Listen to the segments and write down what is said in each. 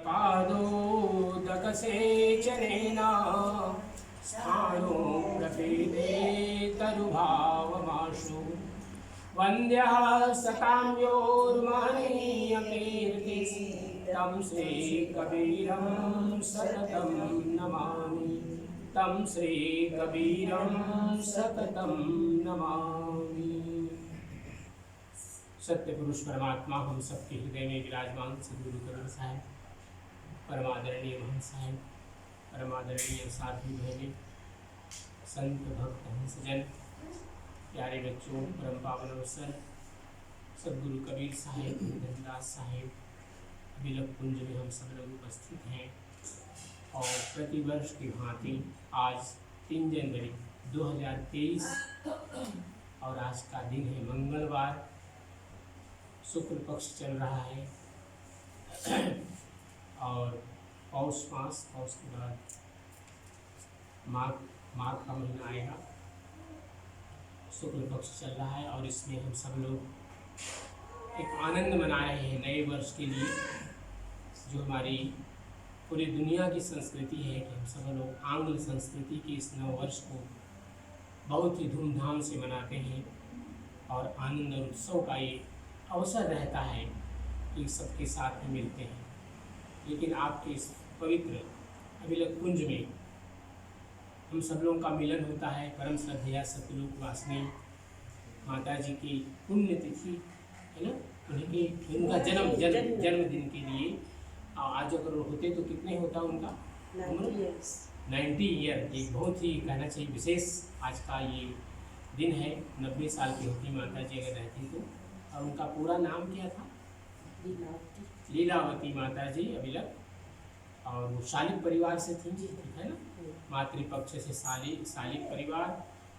पादोदकसेचनेन स्थाणो प्रपेदे तरुभावमाशु वन्द्यः सतां योर्महनीयकीर्तिः तं श्रीकबीरं सततं नमामि। तं श्रीकबीरं सततं नमामि। सत्य पुरुष परमात्मा हम सबके हृदय में विराजमान सद्गुरु कबीर साहब, परमादरणीय महंत साहब, परमादरणीय साधु बहने, संत भक्त हंसजन, प्यारे बच्चों, परम पावन अवसर सद्गुरु कबीर साहेब, धनदास साहेब अभिलक कुंज में हम सब लोग उपस्थित हैं और प्रतिवर्ष की भांति आज 3 जनवरी 2023 और आज का दिन है मंगलवार, शुक्ल पक्ष चल रहा है और पौष मास, पौष के बाद माघ का महीना आएगा। शुक्ल पक्ष चल रहा है और इसमें हम सब लोग एक आनंद मना रहे हैं नए वर्ष के लिए, जो हमारी पूरी दुनिया की संस्कृति है कि हम सब लोग आंग्ल संस्कृति के इस नव वर्ष को बहुत ही धूमधाम से मनाते हैं और आनंद और उत्सव का ये अवसर रहता है कि सबके साथ में मिलते हैं। लेकिन आपके इस पवित्र अभिलक कुंज में हम सब लोगों का मिलन होता है। परम श्रद्धेया सतलोक वासिनी माता जी की पुण्यतिथि है ना, उनका जन्मदिन के लिए आज अगर होते तो कितने होता उनका 90 ईयर। एक बहुत ही कहना चाहिए विशेष आज का ये दिन है। 90 साल की होती माता जी अगर रहती तो। और उनका पूरा नाम क्या था? लीलावती माता जी अभिलक। और वो शालिक परिवार से थी, है ना, मातृपक्ष से शालिक परिवार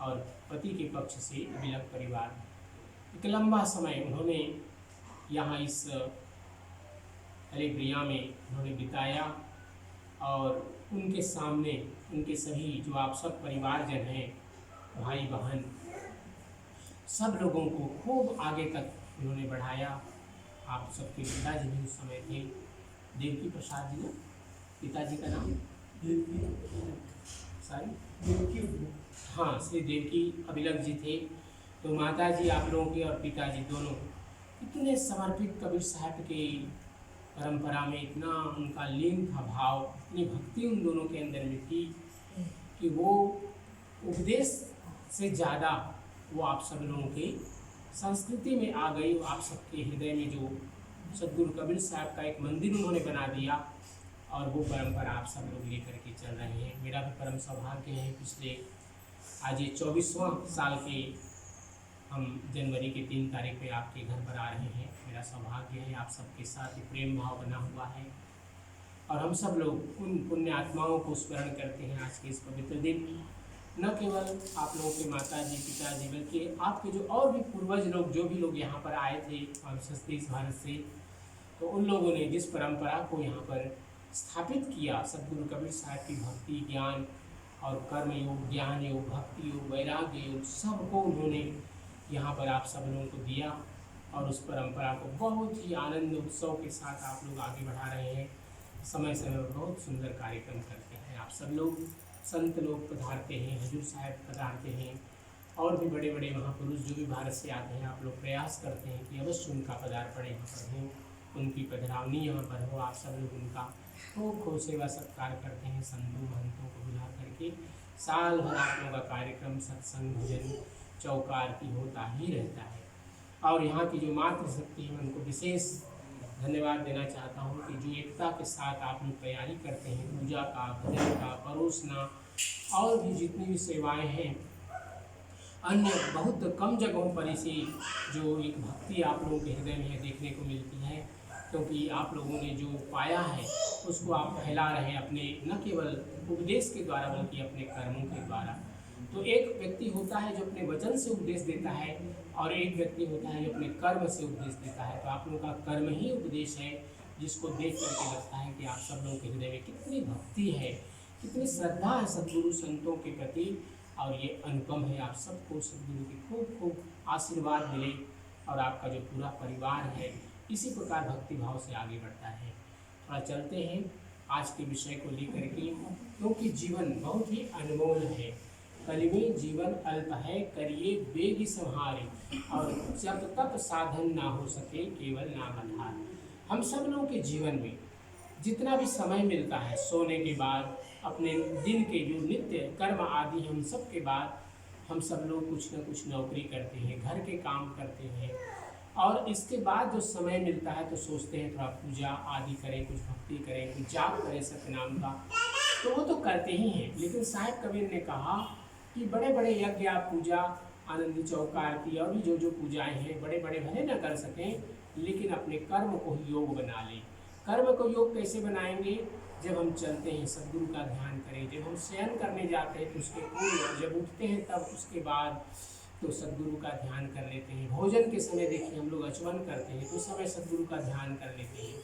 और पति के पक्ष से अभिलक परिवार। एक लंबा समय उन्होंने यहाँ इस हरिप्रिया में उन्होंने बिताया और उनके सामने उनके सभी जो आप सब परिवारजन हैं, भाई बहन, सब लोगों को खूब आगे तक उन्होंने बढ़ाया। आप सबके पिताजी भी उस समय थे, देवकी प्रसाद जी, पिताजी का नाम हाँ, श्री देवकी अभिलक जी थे। तो माता जी आप लोगों के और पिताजी दोनों इतने समर्पित कबीर साहब के परंपरा में, इतना उनका लीन था भाव, इतनी भक्ति उन दोनों के अंदर में थी कि वो उपदेश से ज़्यादा वो आप सब लोगों के संस्कृति में आ गई। आप सबके हृदय में जो सद्गुरु कबीर साहब का एक मंदिर उन्होंने बना दिया और वो परंपरा आप सब लोग लेकर के चल रहे हैं। मेरा भी परम सौभाग्य है, पिछले आज ये 24वां साल के हम जनवरी के 3 तारीख पे आपके घर पर आ रहे हैं। मेरा सौभाग्य है, आप सबके साथ प्रेम भाव बना हुआ है और हम सब लोग उन पुण्य आत्माओं को स्मरण करते हैं आज के इस पवित्र दिन। न केवल आप लोगों के माता जी पिताजी, बल्कि आपके जो और भी पूर्वज लोग, जो भी लोग यहाँ पर आए थे देश भारत से, तो उन लोगों ने जिस परंपरा को यहाँ पर स्थापित किया, सद्गुरु कबीर साहब की भक्ति, ज्ञान और कर्म योग, ज्ञान योग, भक्ति योग, वैराग्य योग, सबको उन्होंने यहाँ पर आप सब लोगों को दिया और उस परंपरा को बहुत ही आनंद उत्सव के साथ आप लोग आगे बढ़ा रहे हैं। समय समय पर बहुत सुंदर कार्यक्रम करते हैं आप सब लोग। संत लोग पधारते हैं, हजूर साहब पधारते हैं और भी बड़े बड़े महापुरुष जो भी भारत से आते हैं, आप लोग प्रयास करते हैं कि अवश्य उनका पदार्पण यहाँ पर हो, उनकी पधरावनी यहाँ पर हो। आप सब लोग उनका खूब सेवा सत्कार करते हैं, संतों महंतों को बुला करके। साल भर आप लोगों का कार्यक्रम सत्संग, भजन, चौका आरती होता ही रहता है। और यहाँ की जो मातृशक्ति है उनको विशेष धन्यवाद देना चाहता हूँ कि जो एकता के साथ आप लोग तैयारी करते हैं, पूजा का, भजन का, परोसना और भी जितनी भी सेवाएं हैं, अन्य बहुत कम जगहों पर इसी जो एक भक्ति आप लोगों के हृदय में देखने को मिलती है, क्योंकि आप लोगों ने जो पाया है उसको आप फैला रहे हैं अपने न केवल उपदेश के द्वारा बल्कि अपने कर्मों के द्वारा। तो एक व्यक्ति होता है जो अपने वचन से उपदेश देता है और एक व्यक्ति होता है जो अपने कर्म से उपदेश देता है। तो आप लोगों का कर्म ही उपदेश है, जिसको देख करके लगता है कि आप सब लोगों के हृदय में कितनी भक्ति है, कितनी श्रद्धा है सद्गुरु संतों के प्रति। और ये अनुपम है। आप सबको सद्गुरु की खूब आशीर्वाद मिले और आपका जो पूरा परिवार है इसी प्रकार भक्ति भाव से आगे बढ़ता है। थोड़ा चलते हैं आज के विषय को लेकर के, क्योंकि जीवन बहुत ही अनमोल है। कलिमे जीवन अल्प है, करिए वेग संहारे, और जब तक साधन ना हो सके केवल नाम आधार। हम सब लोगों के जीवन में जितना भी समय मिलता है, सोने के बाद, अपने दिन के जो नित्य कर्म आदि हम सब के बाद, हम सब लोग कुछ न कुछ नौकरी करते हैं, घर के काम करते हैं, और इसके बाद जो समय मिलता है तो सोचते हैं थोड़ा पूजा आदि करें, कुछ भक्ति करें, कुछ जाप करें सत्यनाम का, तो वो तो करते ही हैं। लेकिन साहिब कबीर ने कहा कि बड़े बड़े यज्ञ, पूजा, आनंदी चौका आरती और भी जो पूजाएं हैं, बड़े बड़े भले न कर सकें, लेकिन अपने कर्म को योग बना लें। कर्म को योग कैसे बनाएंगे? जब हम चलते हैं सद्गुरु का ध्यान करें, जब हम शयन करने जाते हैं तो उसके पूर्व, जब उठते हैं तब उसके बाद तो सद्गुरु का ध्यान कर लेते हैं। भोजन के समय देखिए हम लोग आचमन करते हैं तो उस समय सद्गुरु का ध्यान कर लेते हैं।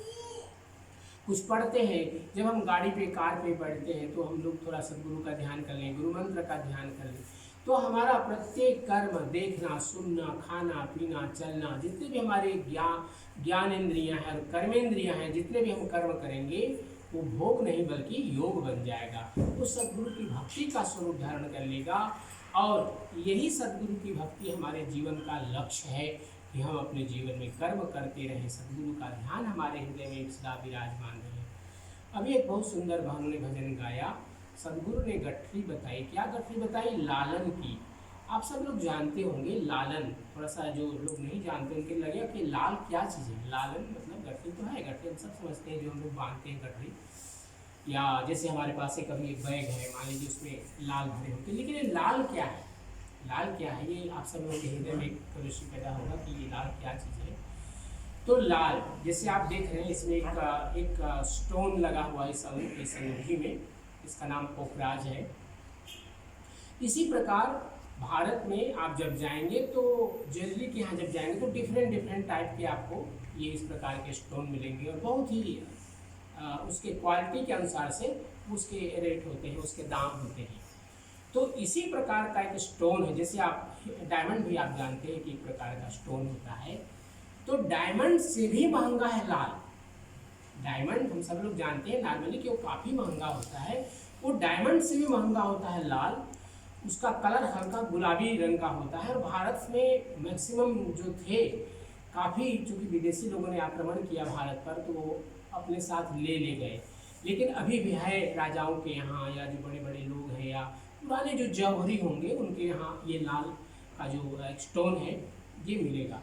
कुछ पढ़ते हैं, जब हम गाड़ी पे, कार पे बैठते हैं तो हम लोग थोड़ा सद्गुरु का ध्यान कर लें, गुरु मंत्र का ध्यान कर लें। तो हमारा प्रत्येक कर्म, देखना, सुनना, खाना पीना, चलना, जितने भी हमारे ज्ञानेंद्रियाँ हैं, कर्मेंद्रियाँ हैं, जितने भी हम कर्म करेंगे वो भोग नहीं बल्कि योग बन जाएगा। वो सद्गुरु की भक्ति का स्वरूप धारण कर लेगा, और यही सद्गुरु की भक्ति हमारे जीवन का लक्ष्य है कि हम अपने जीवन में कर्म करते रहें, सद्गुरु का ध्यान हमारे हृदय में सदा विराजमान रहे। अभी एक बहुत सुंदर बहनों ने भजन गाया, सद्गुरु ने गठरी बताई। क्या गठरी बताई? लालन की। आप सब लोग जानते होंगे लालन, थोड़ा सा जो लोग नहीं जानते उनके लगे कि लाल क्या चीज़ है। लालन मतलब गठरी तो है, गठरी हम सब समझते हैं, जो हम लोग बांधते हैं गठरी, या जैसे हमारे पास एक कभी एक बैग है, मान लीजिए उसमें लाल भरे होते हैं, लेकिन ये लाल क्या है? लाल क्या है? ये आप सब लोगों के हृदय में एक प्रश्न पैदा होगा कि ये लाल क्या चीज़ है। तो लाल, जैसे आप देख रहे हैं इसमें एक स्टोन लगा हुआ है इस अंगूठी में, इसका नाम पोखराज है। इसी प्रकार भारत में आप जब जाएंगे तो ज्वेलरी के यहाँ जब जाएंगे तो डिफरेंट टाइप के आपको ये इस प्रकार के स्टोन मिलेंगे, और बहुत ही उसके क्वालिटी के अनुसार से उसके रेट होते हैं, उसके दाम होते हैं। तो इसी प्रकार का एक स्टोन है, जैसे आप डायमंड भी आप जानते हैं कि एक प्रकार का स्टोन होता है, तो डायमंड से भी महंगा है लाल। डायमंड हम सब लोग जानते हैं नॉर्मली कि वो काफ़ी महंगा होता है, वो डायमंड से भी महंगा होता है लाल। उसका कलर हल्का गुलाबी रंग का होता है, और भारत में मैक्सिमम जो थे काफ़ी, चूँकि विदेशी लोगों ने आक्रमण किया भारत पर तो वो अपने साथ ले गए, लेकिन अभी भी है राजाओं के यहाँ, या जो बड़े बड़े लोग हैं या पुराने जो जौहरी होंगे उनके यहाँ ये लाल का जो स्टोन है ये मिलेगा।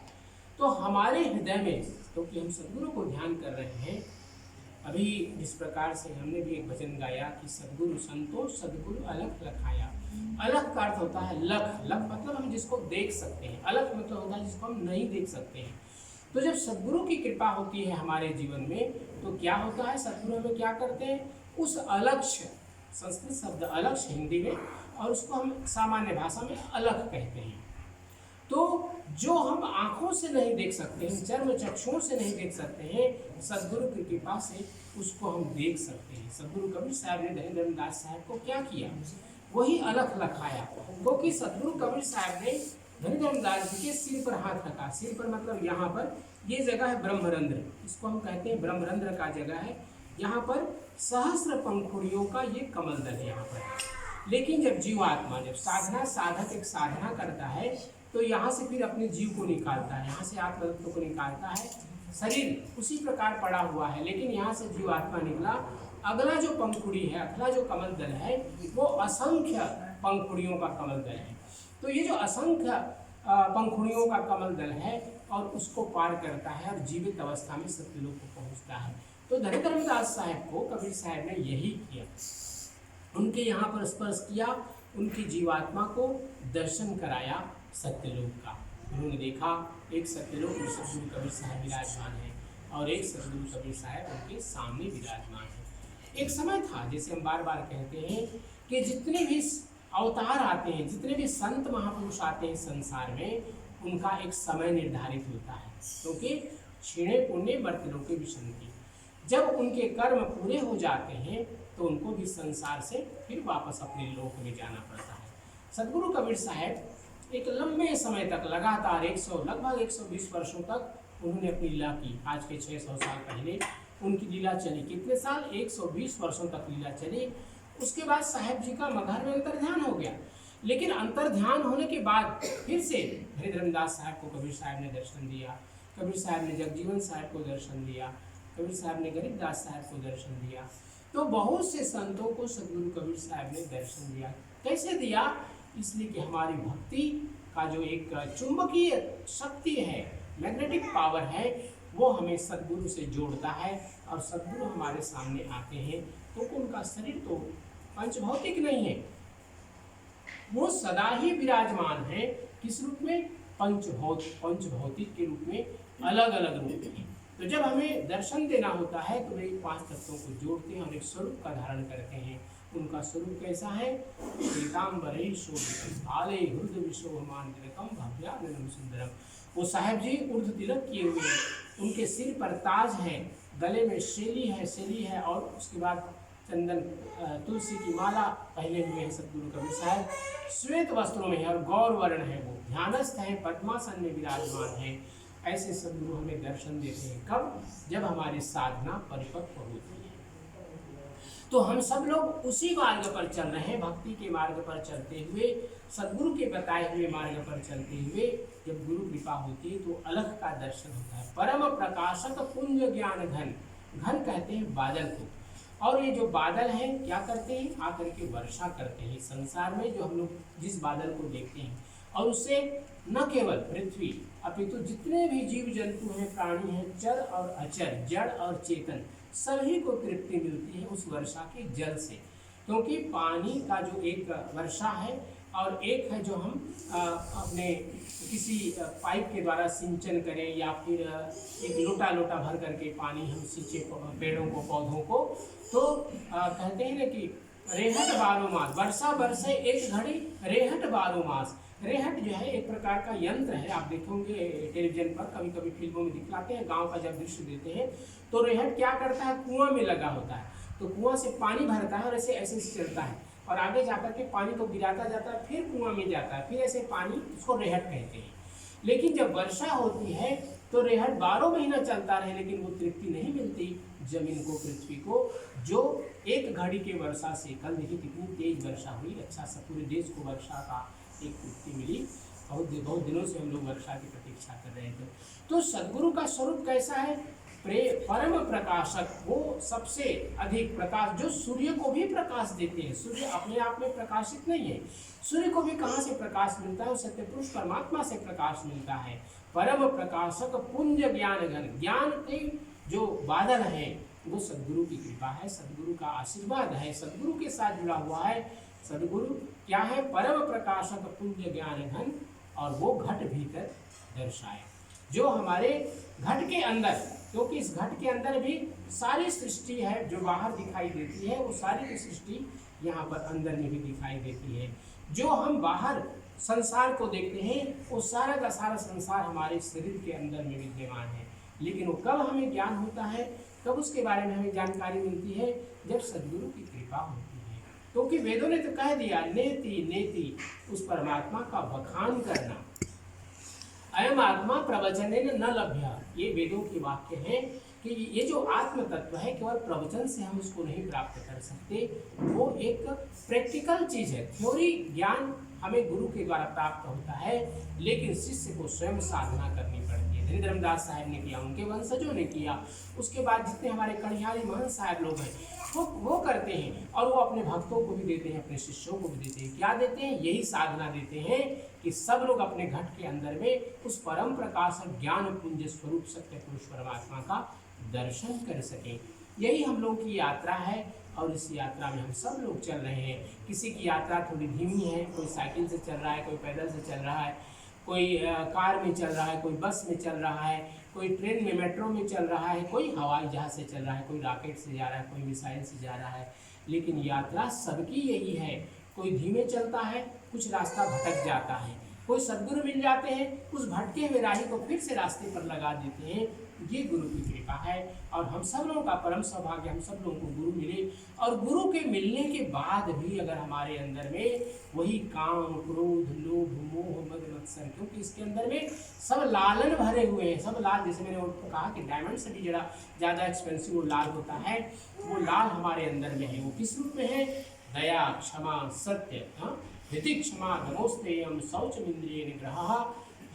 तो हमारे हृदय में, क्योंकि हम सद्गुरु को ध्यान कर रहे हैं, अभी जिस प्रकार से हमने भी एक भजन गाया कि सद्गुरु संतोष सद्गुरु अलख लखाया। अलख का अर्थ होता है लख, लख मतलब हम जिसको देख सकते हैं, अलख मतलब होता है जिसको हम नहीं देख सकते हैं। तो जब सद्गुरु की कृपा होती है हमारे जीवन में तो क्या होता है, सद्गुरु हमें क्या करते हैं, उस अलक्ष्य, संस्कृत शब्द अलक्ष्य हिंदी में, और उसको हम सामान्य भाषा में अलख कहते हैं। तो जो हम आँखों से नहीं देख सकते हैं, चर्म चक्षुओं से नहीं देख सकते हैं, सद्गुरु की कृपा से उसको हम देख सकते हैं। सद्गुरु कबीर साहब ने धनीराम दास साहब को क्या किया, वही अलख लखाया, क्योंकि सद्गुरु कबीर साहब ने धनीराम दास जी के सिर पर हाथ रखा। सिर पर मतलब यहाँ पर, ये जगह है ब्रह्मरंध्र, इसको हम कहते हैं ब्रह्मरंध्र का जगह है। यहाँ पर सहस्र पंखुड़ियों का ये कमल दल है यहाँ पर। लेकिन जब जीवात्मा, जब साधना साधक एक साधना करता है तो यहाँ से फिर अपने जीव को निकालता है, यहाँ से आत्मतत्व को निकालता है। शरीर उसी प्रकार पड़ा हुआ है, लेकिन यहाँ से जीवात्मा निकला। अगला जो पंखुड़ी है, अगला जो कमल दल है, वो असंख्य पंखुड़ियों का कमल दल है। तो ये जो असंख्य पंखुड़ियों का कमल दल है, और उसको पार करता है और जीवित अवस्था में सत्यलोक को पहुँचता है। तो धनीराम दास साहब को कबीर साहब ने यही किया, उनके यहाँ पर स्पर्श किया, उनकी जीवात्मा को दर्शन कराया सत्यलोक का। उन्होंने देखा एक सत्यलोक में सद्गुरु कबीर साहब विराजमान है, और एक सद्गुरु कबीर साहब उनके सामने विराजमान है। एक समय था, जैसे हम बार बार कहते हैं कि जितने भी अवतार आते हैं, जितने भी संत महापुरुष आते हैं संसार में, उनका एक समय निर्धारित होता है, क्योंकि क्षीणे पुण्य मर्त्यलोके विशन्ति। जब उनके कर्म पूरे हो जाते हैं तो उनको भी संसार से फिर वापस अपने लोक में जाना पड़ता है। सद्गुरु कबीर साहब एक लंबे समय तक लगातार लगभग 120 वर्षों तक उन्होंने अपनी लीला की। आज के 600 साल पहले उनकी लीला चली। कितने साल? 120 वर्षों तक लीला चली। उसके बाद साहेब जी का मगहर में अंतर्ध्यान हो गया। लेकिन अंतर्ध्यान होने के बाद फिर से हरिधर्मदास साहब को कबीर साहब ने दर्शन दिया, कबीर साहब ने जगजीवन साहब को दर्शन दिया, कबीर साहब ने गरीबदास साहब को दर्शन दिया। तो बहुत से संतों को सदगुरु कबीर साहब ने दर्शन दिया। कैसे दिया? इसलिए कि हमारी भक्ति का जो एक चुंबकीय शक्ति है, मैग्नेटिक पावर है, वो हमें सदगुरु से जोड़ता है। और सदगुरु हमारे सामने आते हैं तो उनका शरीर तो पंचभौतिक नहीं है, वो सदा ही विराजमान है। किस रूप में? पंचभौतिक के रूप में, अलग अलग रूप में। तो जब हमें दर्शन देना होता है तो वे 5 तत्वों को जोड़ते हैं और एक स्वरूप का धारण करते हैं। उनका स्वरूप कैसा है? पीताम्बरे शोभितम आले हृदय विशोभमान तिलकम भव्यानंदम सुंदरम। वो साहेब जी उर्ध तिलक किए हुए हैं, उनके सिर पर ताज है, गले में शैली है और उसके बाद चंदन तुलसी की माला पहने हुए हैं सदगुरु कबीर साहब। श्वेत वस्त्रों में है और गौर वर्ण है, वो ध्यानस्थ है, पद्मासन में विराजमान है। ऐसे सदगुरु हमें दर्शन देते हैं। कब? जब हमारी साधना परिपक्व होती है। तो हम सब लोग उसी मार्ग पर चल रहे हैं, भक्ति के मार्ग पर चलते हुए, सदगुरु के बताए हुए मार्ग पर चलते हुए जब गुरु कृपा होती है तो अलग का दर्शन होता है। परम प्रकाशक पुंज ज्ञान घन, घन कहते हैं बादल को। और ये जो बादल हैं क्या करते हैं? आकर के वर्षा करते हैं संसार में, जो हम लोग जिस बादल को देखते हैं। और उससे न केवल पृथ्वी अपितु जितने भी जीव जंतु हैं, प्राणी हैं, चर और अचर, जड़ और चेतन, सभी को तृप्ति मिलती है उस वर्षा के जल से। क्योंकि पानी का जो एक वर्षा है और एक है जो हम अपने किसी पाइप के द्वारा सिंचन करें या फिर एक लोटा भर करके पानी हम सींचे पेड़ों को, पौधों को, तो कहते हैं ना कि रेहट 12 मास, वर्षा बरसे एक घड़ी रेहट 12 मास। रेहट जो है एक प्रकार का यंत्र है, आप देखोगे टेलीविजन पर, कभी कभी फिल्मों में दिखलाते हैं, गांव का जब दृश्य देते हैं तो रेहट क्या करता है? कुआं में लगा होता है, तो कुआं से पानी भरता है और ऐसे ऐसे चलता है और आगे जाकर के पानी को गिराता जाता है, फिर कुआं में जाता है, फिर ऐसे पानी, उसको रेहट कहते हैं। लेकिन जब वर्षा होती है तो रेहट 12 महीना चलता रहे, लेकिन वो तृप्ति नहीं मिलती जमीन को, पृथ्वी को, जो एक घड़ी के वर्षा से, कल देखिए कितनी तेज वर्षा हुई, अच्छा सा पूरे देश को वर्षा का एक तृप्ति मिली। बहुत दिनों से हम लोग वर्षा की प्रतीक्षा कर रहे थे। तो सदगुरु का स्वरूप कैसा है? परम प्रकाशक, वो सबसे अधिक प्रकाश, जो सूर्य को भी प्रकाश देते हैं। सूर्य अपने आप में प्रकाशित नहीं है, सूर्य को भी कहाँ से प्रकाश मिलता है? सत्य पुरुष परमात्मा से प्रकाश मिलता है। परम प्रकाशक पुंज ज्ञान घन, ज्ञान के जो बादल है वो सदगुरु की कृपा है, सदगुरु का आशीर्वाद है, सदगुरु के साथ जुड़ा हुआ है। सदगुरु क्या है? परम प्रकाशक पुंज ज्ञान घन, और वो घट भीतर दर्शाए, जो हमारे घट के अंदर, क्योंकि इस घट के अंदर भी सारी सृष्टि है जो बाहर दिखाई देती है, वो सारी की सृष्टि यहाँ पर अंदर में भी दिखाई देती है। जो हम बाहर संसार को देखते हैं वो सारा का सारा संसार हमारे शरीर के अंदर में विद्यमान है। लेकिन वो कब हमें ज्ञान होता है, कब उसके बारे में हमें जानकारी मिलती है? जब सदगुरु की कृपा होती है। क्योंकि वेदों ने तो कह दिया, नेति नेति, उस परमात्मा का बखान करना। अयम आत्मा प्रवचने न लभ्य, ये वेदों के वाक्य हैं कि ये जो आत्म तत्व है केवल प्रवचन से हम उसको नहीं प्राप्त कर सकते, वो एक प्रैक्टिकल चीज है। थ्योरी ज्ञान हमें गुरु के द्वारा प्राप्त होता है, लेकिन शिष्य को स्वयं साधना करनी पड़ती है। हरिधर्मदास साहब ने किया, उनके वंशजों ने किया, उसके बाद जितने हमारे कणिहारी महंत साहब लोग हैं वो करते हैं, और वो अपने भक्तों को भी देते हैं, अपने शिष्यों को भी देते हैं। क्या देते हैं? यही साधना देते हैं कि सब लोग अपने घट के अंदर में उस परम प्रकाश ज्ञान पुंज स्वरूप सत्य पुरुष परमात्मा का दर्शन कर सकें। यही हम लोगों की यात्रा है, और इस यात्रा में हम सब लोग चल रहे हैं। किसी की यात्रा थोड़ी धीमी है, कोई साइकिल से चल रहा है, कोई पैदल से चल रहा है, कोई कार में चल रहा है, कोई बस में चल रहा है, कोई ट्रेन में, मेट्रो में चल रहा है, कोई हवाई जहाज से चल रहा है, कोई रॉकेट से जा रहा है, कोई मिसाइल से जा रहा है। लेकिन यात्रा सबकी यही है। कोई धीमे चलता है, कुछ रास्ता भटक जाता है, कोई सदगुरु मिल जाते हैं, उस भटके हुए राही को फिर से रास्ते पर लगा देते हैं, ये गुरु की कृपा है। और हम सब लोगों का परम सौभाग्य, हम सब लोगों को गुरु मिले, और गुरु के मिलने के बाद भी अगर हमारे अंदर में वही काम, क्रोध, लोभ, मोह, मद, मत्सर, क्योंकि इसके अंदर में सब लालन भरे हुए हैं, सब लाल, जैसे मैंने उनको कहा कि डायमंड से भी जरा ज़्यादा एक्सपेंसिव वो लाल होता है, वो लाल हमारे अंदर में है। वो किस रूप में है? दया, क्षमा, सत्य, ऋतिक, क्षमा, नमोस्तेयम, शौचमिंद्रिय निग्रह।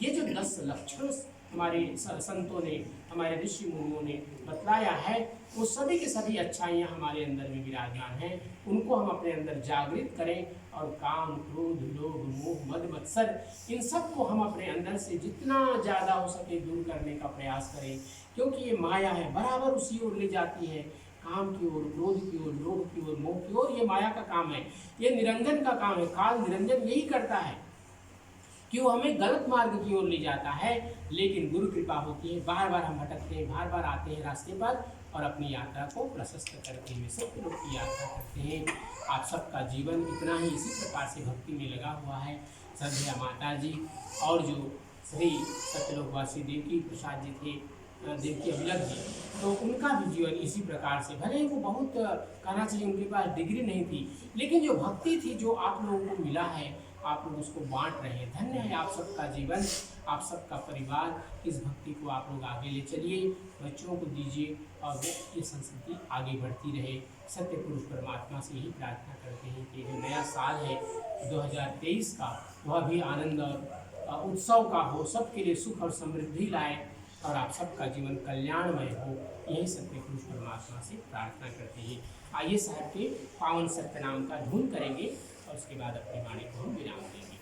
ये जो 10 लक्षण हमारे संतों ने, हमारे ऋषि मुनियों ने बतलाया है, वो सभी के सभी अच्छाइयाँ हमारे अंदर में विराजमान हैं। उनको हम अपने अंदर जागृत करें, और काम, क्रोध, लोभ, मोह, मद, मत्सर, इन सब को हम अपने अंदर से जितना ज़्यादा हो सके दूर करने का प्रयास करें, क्योंकि ये माया है, बराबर उसी ओर ले जाती है, काम की ओर, क्रोध की ओर, लोभ की ओर, मोह की ओर। ये माया का काम है, ये निरंजन का काम है। काल निरंजन यही करता है कि वो हमें गलत मार्ग की ओर ले जाता है, लेकिन गुरु कृपा होती है, बार बार हम भटकते हैं, बार बार आते हैं रास्ते पर, और अपनी यात्रा को प्रशस्त करते हुए सत्य लोग की यात्रा करते हैं। आप सबका जीवन इतना ही इसी प्रकार से भक्ति में लगा हुआ है। श्रद्धेय माता जी और जो श्री सत्यलोकवासी देवकी प्रसाद जी थे, देवकी अभिलक जी, तो उनका भी जीवन इसी प्रकार से, भले ही वो बहुत कहना चाहिए उनके पास डिग्री नहीं थी, लेकिन जो भक्ति थी, जो आप लोगों को मिला है, आप लोग उसको बांट रहे हैं। धन्य है आप सबका जीवन, आप सबका परिवार। इस भक्ति को आप लोग आगे ले चलिए, बच्चों को दीजिए, और वो ये संस्कृति आगे बढ़ती रहे। सत्य पुरुष परमात्मा से यही प्रार्थना करते हैं कि जो नया साल है 2023 का, वह भी आनंद और उत्सव का हो, सबके लिए सुख और समृद्धि लाए, और आप सबका जीवन कल्याणमय हो। यही सत्य पुरुष परमात्मा से प्रार्थना करते हैं। आइए साहब के पावन सत्य नाम का धून करेंगे, और उसके बाद अपनी वाणी को हम विराम देंगे।